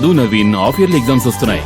చదువు Naveen, half yearly exams వస్తున్నాయి.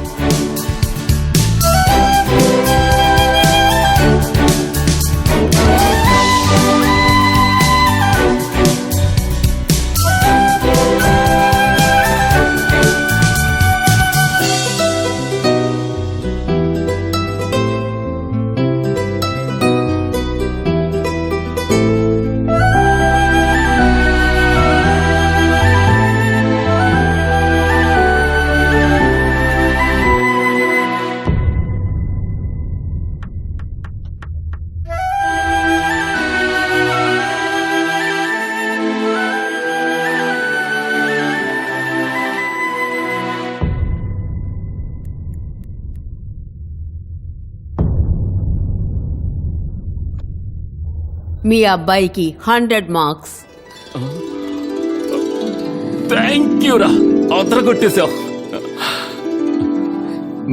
మీ అబ్బాయికి 100 మార్క్స్. థ్యాంక్ యూ రా, అవతల కొట్టేశావు.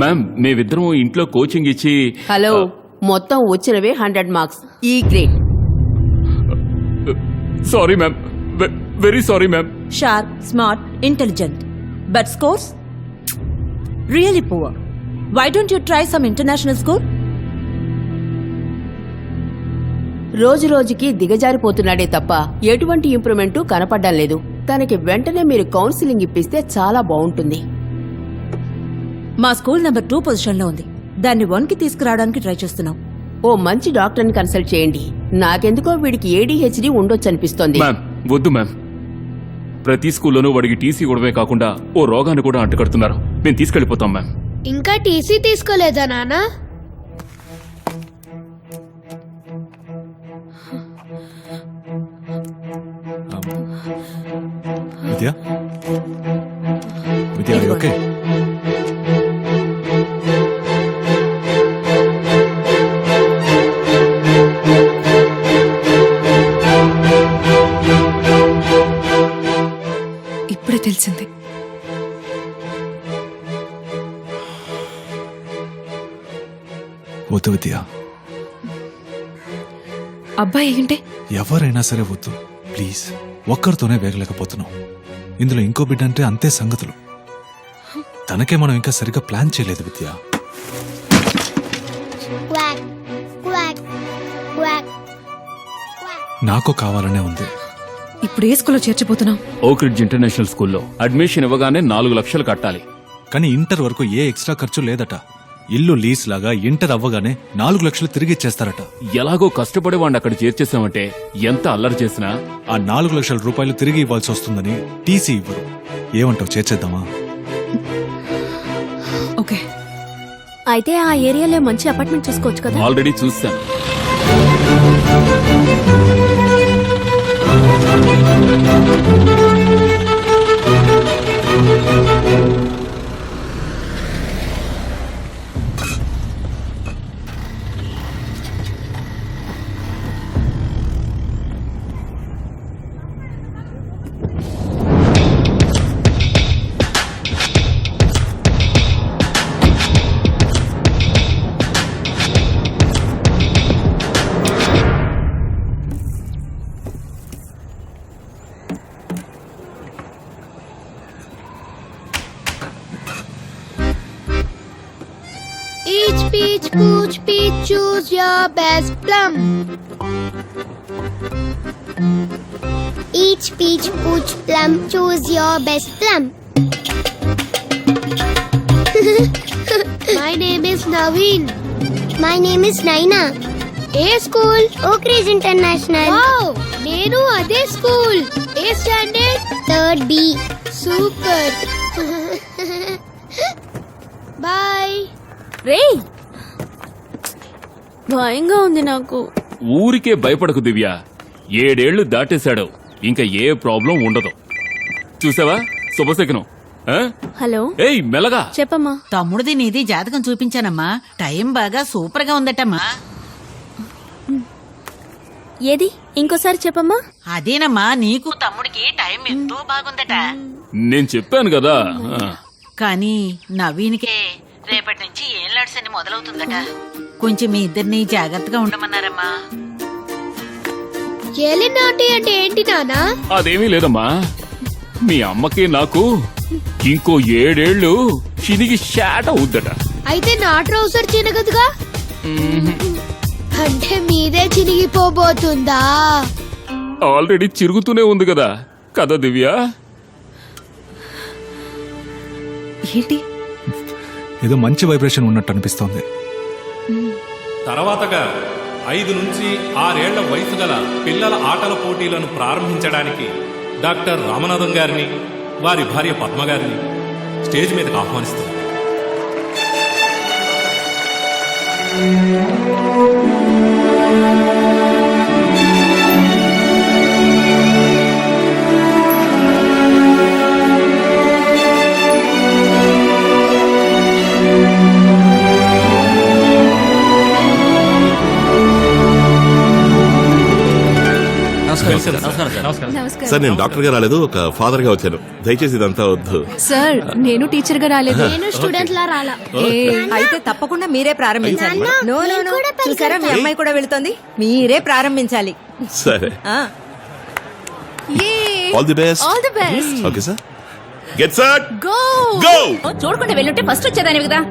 మ్యామ్, మేమిద్దరం ఇంట్లో కోచింగ్ ఇచ్చి. హలో, మొత్తం వచ్చినవే 100 మార్క్స్, ఈ grade. Sorry ma'am, very sorry ma'am. Sharp, smart, intelligent. But scores? Really poor. Why don't you try some international school? రోజు రోజుకి దిగజారిపోతున్నాడే తప్ప ఎటువంటి ఇంప్రూవ్మెంట్ కనపడ్డం లేదు. తనకి వెంటనే మీరు కౌన్సిలింగ్ ఇప్పిస్తే చాలా బాగుంటుంది. మా స్కూల్ నెంబర్ 2 పొజిషన్లో ఉంది. దాన్ని 1కి తీసుకురావడానికి ట్రై చేస్తున్నాం. ఓ మంచి డాక్టర్ని కన్సల్ట్ చేయండి. నాకెందుకో వీడికి ADHD ఉండొచ్చనిపిస్తోంది. మ్యామ్, వద్దు మ్యామ్. ప్రతి స్కూల్లోనూ వాడికి టీసీ ఇవ్వడమే కాకుండా ఓ రోగాన్ని కూడా అంటగడుతున్నారు. మేము తీసుకెళ్లిపోతాం మ్యామ్. ఇంకా టీసీ తీసుకోలేదా నాన్న? విద్యా, విద్యా, ఓకే. ఇప్పుడే తెలిసింది. వద్దు విద్యా, అబ్బాయి ఏంటే? ఎవరైనా సరే వద్దు ప్లీజ్. ఒక్కరితోనే వేగలేకపోతున్నాం. ఇందులో ఇంకో బిడ్డ అంటే అంతే సంగతులు. తనకే మనం ఇంకా సరిగ్గా ప్లాన్ చేయలేదు విద్య. నాకు కావాలనే ఉంది. ఇప్పుడు ఏ స్కూల్లో చేర్చబోతున్నాం? ఓక్ రిడ్జ్ ఇంటర్నేషనల్ స్కూల్లో అడ్మిషన్ ఇవ్వగానే 4 లక్షలు కట్టాలి. కానీ ఇంటర్ వరకు ఏ ఎక్స్ట్రా ఖర్చు లేదట. ఇల్లు లీజ్ లాగా ఇంటర్ అవ్వగానే 4 లక్షలు తిరిగి ఇచ్చేస్తారట. ఎలాగో కష్టపడి వాడిని అక్కడ చేర్చేసామంటే ఎంత అల్లరి చేసినా ఆ 4 లక్షల రూపాయలు తిరిగి ఇవ్వాల్సి వస్తుందని టీసీ ఇవ్వరు. ఏమంటావు, చేర్చేద్దామా? ఓకే. అయితే ఆ ఏరియాలో మంచి అపార్ట్మెంట్ చూసుకోవచ్చు కదా. ఆల్రెడీ చూస్తాను. Each peach, pooch, peach, choose your best plum. Each peach, pooch, plum, choose your best plum. My name is Naveen. My name is Naina. ఏ school? Oak Ridge International. Wow, నేను అదే school. ఏ standard? 3rd B. Super. Bye. రే, భయంగా ఉంది నాకు. ఊరికే భయపడకు దివ్య. 7 ఏళ్లు దాటేశాడు. ఇంకా ఏ ప్రాబ్లం ఉండదు. చూసావా శుభశకనం. హలో, ఏయ్ మెల్లగా చెప్పమ్మా. తమ్ముడిది నీది జాతకం చూపించానమ్మా. టైం బాగా సూపర్ గా ఉందటమ్మా. ఏది ఇంకోసారి చెప్పమ్మా. అదేనమ్మా, నీకు తమ్ముడికి టైం ఎంతో బాగుందట. నేను చెప్పాను కదా. కానీ నవీన్కే రేపటి నుంచి ఏళ్ళాడ్సని మొదలవుతుందట. కొంచెం మీ ఇద్దరిని జాగ్రత్తగా ఉండమన్నారమ్మా. ఏలినాటి అంటే ఏంటి నానా? అదేమీ లేదమ్మా. మీ అమ్మకి నాకు ఇంకో 7 ఏళ్ళు చినిగి షాట్ అవుద్దట. అయితే నా ట్రౌసర్ చినగదుగా అంటే మీదే చినిగిపోబోతుందా? ఆల్రెడీ చిరుగుతూనే ఉంది కదా కదా దివ్య. ఏంటి ఏదో మంచి వైబ్రేషన్ ఉన్నట్టు అనిపిస్తోంది. తర్వాతగా 5 నుంచి 6 ఏళ్ల వయసు గల పిల్లల ఆటల పోటీలను ప్రారంభించడానికి డాక్టర్ రామనాథం గారిని వారి భార్య పద్మ గారిని స్టేజ్ మీదకి ఆహ్వానిస్తారు. సార్ నేను డాక్టర్ గా రాలేదు, ఒక ఫాదర్ గా వచ్చాను. దయచేసి ఇదంతా వద్దు. సార్ నేను టీచర్ గా రాలేదు. నేను స్టూడెంట్ లా రాలా. అయితే తప్పకుండా మీరే ప్రారంభించాలి. నాన్న, నో, నో, నేను నో. కూడా చూసారా మీ పరిగెడతా. అమ్మాయి కూడా వెళుతోంది. మీరే ప్రారంభించాలి. సరే, ఆ. All the best. All the best. Okay sir, get set go go. చూడకుండా వెళ్ళుంటే ఫస్ట్ వచ్చేదానివి కదా.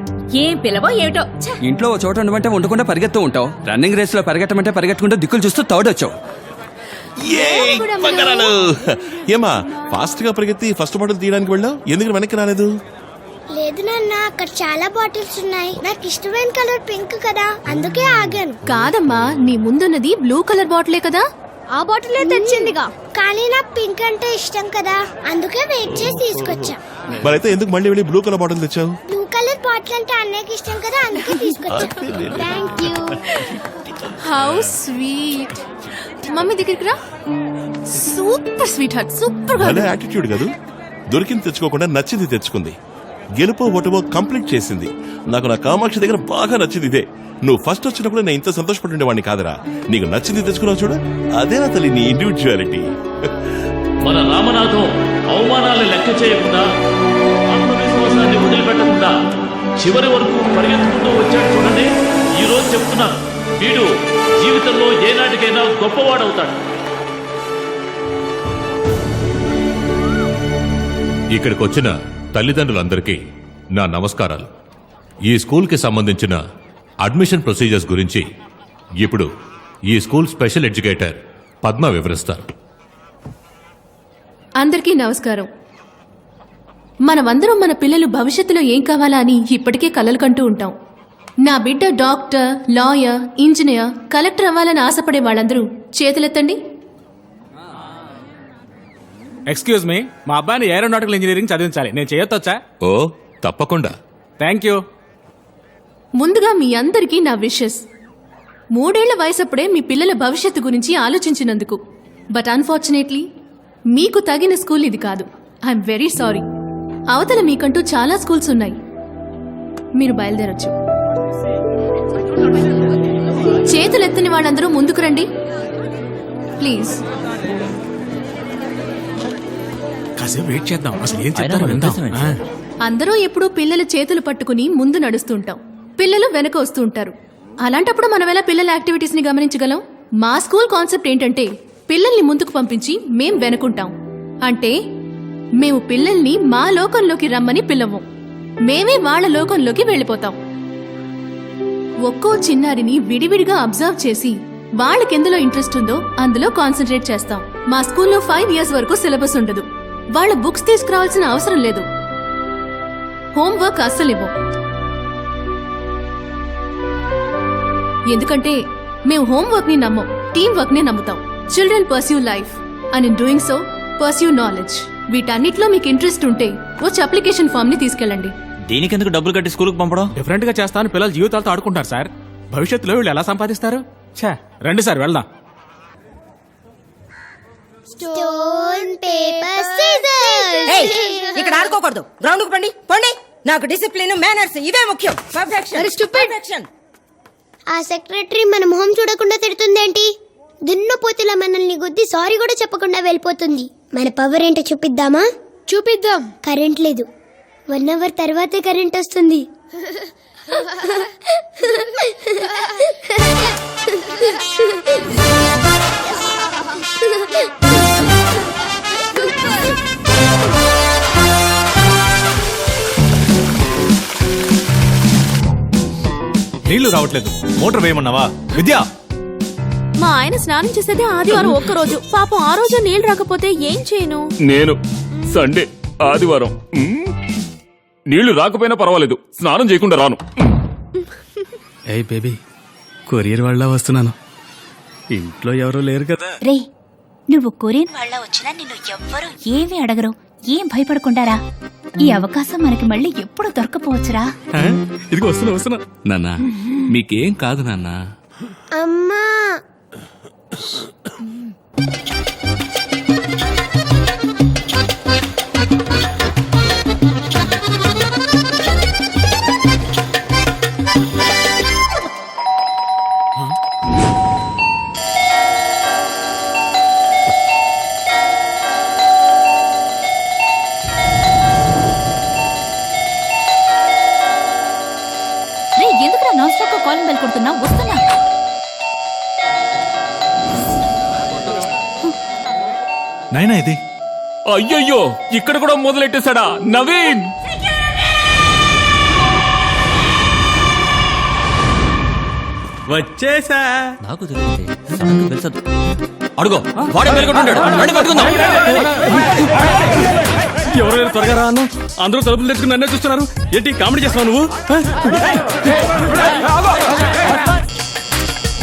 ఏం పిలవో ఏమిటో. ఇంట్లో ఓ చోట ఉండమంటే ఉండకుండా పరిగెత్తూ ఉంటావు. రన్నింగ్ రేస్ లో పరిగెట్టమంటే పరిగెట్టుకుంటూ దిక్కులు చూస్తూ థర్డ్ వచ్చావు. బంగారాలు. ఏమా ఫాస్ట్ గా పరిగెత్తి ఫస్ట్ బాటిల్ తీయడానికి వెళ్ళావు, ఎందుకు వెనక్కి రాలేదు? లేదు నాన్న, అక్కడ చాలా బాటిల్స్ ఉన్నాయి. నాకు ఇష్టమైన కలర్ పింక్ కదా, అందుకే ఆగాను. కాదమ్మా, నీ ముందున్నది బ్లూ కలర్ బాటిలే కదా. ఆ బాటిల్ తెచ్చిందిగా, కానీ నాకు పింక్ అంటే ఇష్టం కదా, అందుకే వెయిట్ చేసి తీసుకొచ్చా. మరైతే ఎందుకు మళ్ళీ వెళ్ళి బ్లూ కలర్ బాటిల్ తెచ్చావు? బ్లూ కలర్ బాటిల్ అంటే అన్నయ్యకి ఇష్టం కదా, అందుకే తీసుకొచ్చా. Thank you. How sweet. Mummy దగ్గరికి రా. సూపర్ స్వీట్ హార్ట్, సూపర్ గా అదే యాటిట్యూడ్ కాదు. దొరికింది తెచ్చుకోకుండా నచ్చింది తెచ్చుకుంది. గెలుపో ఓటమో కంప్లీట్ చేసింది. నాకు నా కామాక్షి దగ్గర బాగా నచ్చింది ఇదే. నువ్వు ఫస్ట్ వచ్చినప్పుడు నేను ఇంత సంతోషపడుండేవాడిని కాదురా. నీకు నచ్చింది తెచ్చుకున్నావు చూడు, అదేనా తల్లి నీ ఇండివిజువాలిటీ. మన రామనాథం అవమానాలను లెక్క చేయకుండా, ఆత్మవిశ్వాసాన్ని వదిలిపెట్టకుండా చివరి వరకు పరిగెత్తుకుంటూ వచ్చాడు చూడండి. ఈ రోజు చెప్తున్నాను, వీడు జీవితంలో ఏనాటికైనా గొప్పవాడవుతాడు. ఇక్కడికి వచ్చిన తల్లిదండ్రులందరికీ నా నమస్కారాలు. ఈ స్కూల్కి సంబంధించిన అడ్మిషన్ ప్రొసీజర్స్ గురించి ఇప్పుడు ఈ స్కూల్ స్పెషల్ ఎడ్యుకేటర్ పద్మ వివరిస్తారు. అందరికీ నమస్కారం. మనమందరం మన పిల్లలు భవిష్యత్తులో ఏం కావాలా అని ఇప్పటికే కలలు కంటూ ఉంటాం. నా బిడ్డ డాక్టర్, లాయర్, ఇంజనీర్, కలెక్టర్ అవ్వాలని ఆశపడే వాళ్ళందరూ చేతులెత్తండి. ఎక్స్క్యూజ్ మీ, మా అబ్బాయిని ఏరోనాటికల్ ఇంజనీరింగ్ చదివించాలి. నేను చేయొచ్చా? ఓ తప్పకుండా. Thank you. ముందుగా మీ అందరికీ నా విషెస్. 3 ఏళ్ల వయసప్పుడే మీ పిల్లల భవిష్యత్తు గురించి ఆలోచించినందుకు. బట్ అన్ఫార్చునేట్లీ మీకు తగిన స్కూల్ ఇది కాదు. I'm very sorry. అవతల మీకంటూ చాలా స్కూల్స్ ఉన్నాయి. మీరు బయలుదేరొచ్చు. చేతులెత్తని వాళ్ళందరూ ముందుకు రండి ప్లీజ్. కాసేపు వెయిట్ చేద్దాం, అసలు ఏం చెప్తారో విందాం. అందరూ ఎప్పుడూ పిల్లల చేతులు పట్టుకుని ముందు నడుస్తుంటాం, పిల్లలు వెనక వస్తూ ఉంటారు. అలాంటప్పుడు మనం ఎలా పిల్లల యాక్టివిటీస్ ని గమనించగలం? మా స్కూల్ కాన్సెప్ట్ ఏంటంటే, పిల్లల్ని ముందుకు పంపించి మేం వెనుకుంటాం. అంటే మేము పిల్లల్ని మా లోకంలోకి రమ్మని పిలవం, మేమే వాళ్ళ లోకంలోకి వెళ్ళిపోతాం. ఒక్కో చిన్నారిని విడివిడిగా అబ్జర్వ్ చేసి వాళ్ళకెందులో ఇంట్రెస్ట్ ఉందో అందులో కాన్సన్ట్రేట్ చేస్తాం. మా స్కూల్లో 5 years వరకు సిలబస్ ఉండదు. వాళ్ళ బుక్స్ తీసుకురావాల్సిన అవసరం లేదు. హోంవర్క్ అస్సలు ఇవ్వం. ఎందుకంటే మేము హోంవర్క్ ని నమ్మం, టీమ్ వర్క్ ని నమ్ముతాం. Children pursue life and in doing so pursue knowledge. వీటన్నిటిలో మీకు ఇంట్రెస్ట్ ఉంటే వచ్చి అప్లికేషన్ ఫామ్ ని తీసుకెళ్ళండి. దీనికెందుకు డబ్బులు కట్టి స్కూల్కి పంపడం? డిఫరెంట్ గా చేస్తాను, పిల్లల జీవితాలతో ఆడుకుంటారు సార్. భవిష్యత్తులో వీళ్ళు ఎలా సంపాదిస్తారు? ఛా, రండి సార్ వెళ్దాం. Stone paper scissors. ఇక్కడ ఆడుకోకూడదు. గ్రౌండ్ కు పండి పండి. నాకు డిసిప్లిన్, మేనర్స్ ఇవే ముఖ్యం. పర్ఫెక్షన్. ఆ సెక్రటరీ మన మొహం చూడకుండా తిడుతుందేంటి? దున్నపోతుల మనల్ని గుద్ది సారీ కూడా చెప్పకుండా వెళ్ళిపోతుంది. మన పవర్ ఏంటో చూపిద్దామా? చూపిద్దాం. కరెంట్ లేదు, 1 hour తర్వాతే కరెంట్ వస్తుంది. రావట్లేదు. మోటార్ వేయమన్నావా విద్య? మా ఆయన స్నానం చేసేది ఆదివారం ఒక్కరోజు. పాపం ఆ రోజు నీళ్ళు రాకపోతే ఏం చేయను? నేను సండే ఆదివారం నీళ్లు రాకపోయినా పర్వాలేదు, స్నానం చేయకుండా రాను. ఏ బేబీ, కొరియర్ వాళ్ళ వస్తున్నాను. ఇంట్లో ఎవరూ లేరు కదా. రే, నువ్వు కొరియన్ వాళ్ళ వచ్చినా నిన్ను ఎవ్వరూ ఏమీ అడగరు. ఏం భయపడకుండారా. ఈ అవకాశం మనకి మళ్ళీ ఎప్పుడు దొరకపోవచ్చురా. ఇదిగో వస్తున్నా. నాన్న మీకేం కాదు నాన్న. అమ్మా రే, ఎందుకురా నాన్ స్టాప్ కాలింగ్ బెల్ కొడుతున్నా? వస్తున్నా. నైనా ఇది అయ్యయ్యో, ఇక్కడ కూడా మొదలెట్టేశాడా నవీన్? వచ్చేసా. నాకు తెలియదు, సడన్ గా వెళ్తాడు. అడుగో వాడే మెలుగుతుంటాడు. రండి పట్టుకుందాం. ఎవరైనా త్వరగా రా అన్న. అందరూ తలుపులు తెచ్చుకుని నన్నే చూస్తున్నారు. ఏంటి కామెడీ చేస్తున్నావు నువ్వు?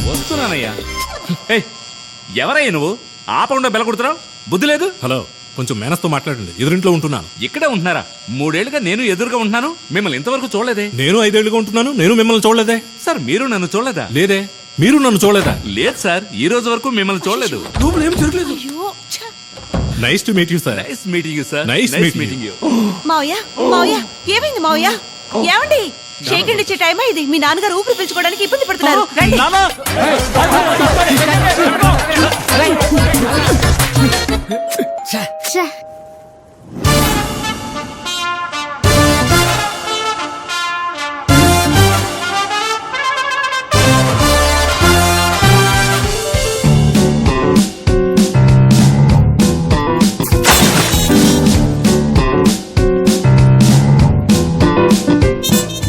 వస్తున్నానయ్యా. ఎవరయ్యా నువ్వు? ఆపకుండా బెల కొడుతున్నావు, బుద్ధి లేదు? హలో, కొంచెం మేనస్తో మాట్లాడండి. ఎదురింట్లో ఉంటున్నాను. ఇక్కడే ఉంటున్నారా? 3 ఏళ్లుగా నేను ఎదురుగా ఉంటున్నాను, మిమ్మల్ని ఇంతవరకు చూడలేదే. నేను 5 ఏళ్లుగా ఉంటున్నాను, నేను మిమ్మల్ని చూడలేదే. సార్ మీరు నన్ను చూడలేదా? లేదే. మీరు నన్ను చూడలేదా? లేదు సార్, ఈ రోజు వరకు మిమ్మల్ని చూడలేదు. ఏం జరగలేదు. Nice to meet you sir. Nice meeting you sir. Nice meeting you. మావయ్య, మావయ్య, ఏమైంది మావయ్య? ఏమండి? షేక్ హ్యాండ్ ఇచ్చే టైమా ఇది? మీ నాన్నగారు ఊపిరి పీల్చుకోవడానికి ఇబ్బంది పడుతున్నారు. రండి.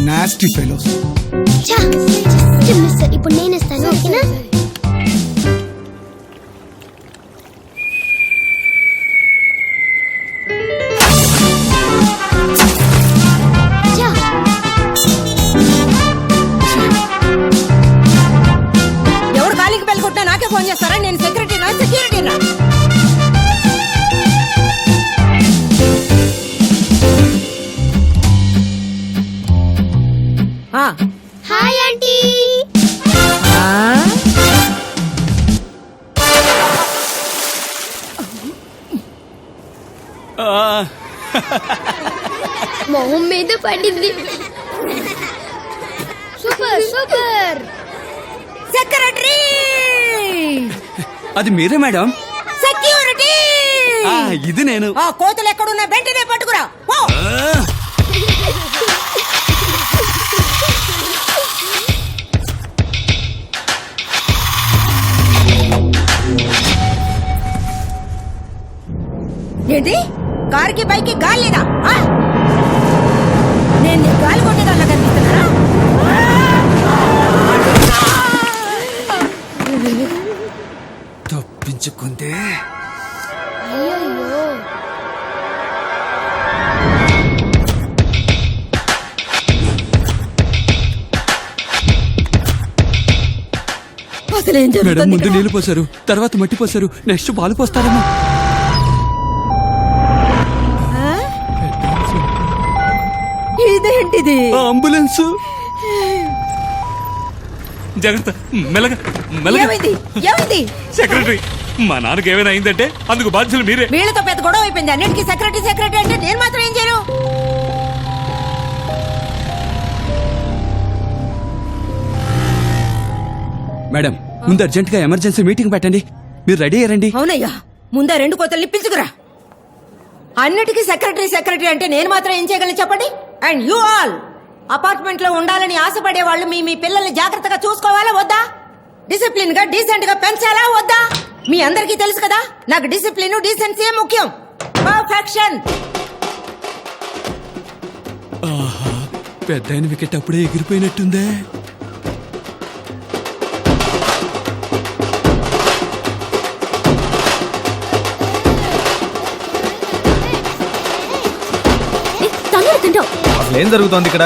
Nasty fellows. ఇప్పుడు నేను ఇస్తాను, ఓకేనా? ఎవరు కాలింగ్ బెల్ కొట్టినా నాకే ఫోన్ చేస్తారా? నేను సెక్యూరిటీనా? సెక్యూరిటీనా? Hi aunty. మొహం మీద పడింది. Super super. సెక్యూరిటీ. అది మీరే మేడం? సెక్యూరిటీ. ఇది నేను. ఆ కోతులు ఎక్కడున్నా వెంటనే పట్టుకురా. పో. ఏంటి? కారుకి బైక్కి గాలి లేదా? నేను నీ గాలి కొట్టేదాల్లా కనిపిస్తున్నారా? తప్పించుకుంటే అయ్యో, అసలేం మేడం జరుగుతుంది ముందు ఇక్కడ? నీళ్లు పోసారు, తర్వాత మట్టి పోసారు, నెక్స్ట్ పాలు పోస్తారేమో. ఇదేంటిది? అంబులెన్స్. జాగ్రత్త, మెల్లగా మెల్లగా. ఏమైంది? ఏమైంది? సెక్రటరీ, మా నాన్నకి ఏమైనా అయిందంటే అందుకు బాధ్యులు మీరే. వీళ్ళతో పెద్ద గొడవ అయిపోయింది. అన్నిటికీ సెక్రటరీ సెక్రటరీ అంటే నేను మాత్రం ఏం చేయను? మేడం ముందు అర్జెంట్ గా ఎమర్జెన్సీ మీటింగ్ పెట్టండి. మీరు రెడీ అయ్యారండి? అవునయ్యా, ముందా 2 కోతల్ని పిలుచుకురా. అన్నిటికీ సెక్రటరీ సెక్రటరీ అంటే నేను మాత్రం ఏం చేయగలను చెప్పండి? అండ్ యూ ఆల్ అపార్ట్మెంట్ లో ఉండాలని ఆశపడే వాళ్ళు మీ మీ పిల్లల్ని జాగ్రత్తగా చూసుకోవాలా వద్దా? డిసిప్లిన్ గా డీసెంట్ గా పెంచాలా వద్దా? మీ అందరికీ తెలుసు కదా, నాకు డిసిప్లిన్ డీసెన్సీ ముఖ్యం. పర్ఫెక్షన్. పెద్ద వికెట్ అప్పుడే ఎగిరిపోయినట్టుందే. అసలు ఏం జరుగుతోంది ఇక్కడ?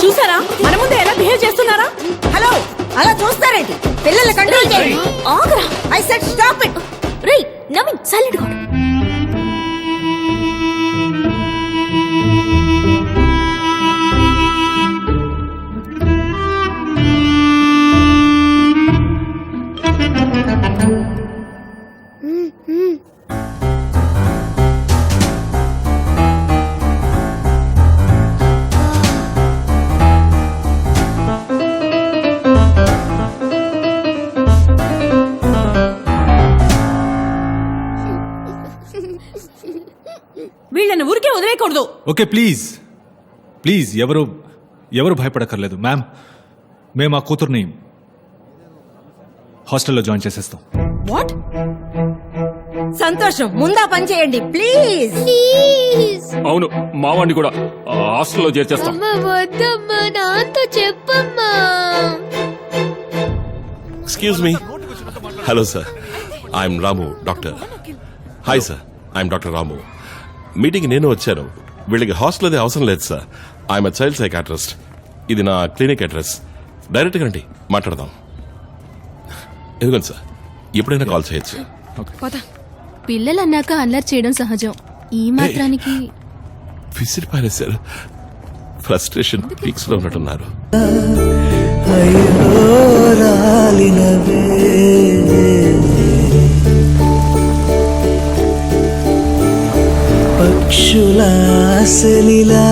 చూసారా మన ముందే ఎలా బిహేవ్ చేస్తున్నారా? హలో, అలా చూస్తారేంటి? పిల్లల్ని కంట్రోల్ చేయండి. ఆగరా. I said stop it. రేయ్ నవీన్ సైలెంట్ గా ఉండు. వీళ్ళని ఊరికే వదిలేయకూడదు. ఓకే ప్లీజ్ ప్లీజ్, ఎవరు భయపడక్కర్లేదు మ్యామ్. మేము ఆ కూతుర్ని హాస్టల్లో జాయిన్ చేసేస్తాం. వాట్? సంతోషం, ముందా పని చేయండి ప్లీజ్. అవును, మా వాడిని కూడా హాస్టల్లో చేర్చేస్తాం. వద్దమ్మా, నాతో చెప్పమ్మా. Excuse me. Hello sir, I'm Ramu, doctor. Hi sir, I'm doctor Ramu. Meeting నేను వచ్చాను. వీళ్ళకి హాస్టల్ అది అవసరం లేదు సార్. I'm child psychiatrist. ఇది నా క్లినిక్ అడ్రస్. డైరెక్ట్గా రండి, మాట్లాడదాం. ఎందుకండి సార్, ఎప్పుడైనా కాల్ చేయొచ్చు. పిల్లలు అన్నాక అల్లరి చేయడం సహజం. ఈ మాత్రానికి విసిరిపారే సార్, ఫ్రస్ట్రేషన్ పీక్స్ లో ఉన్నట్టున్నారు. పక్షులాసలిలా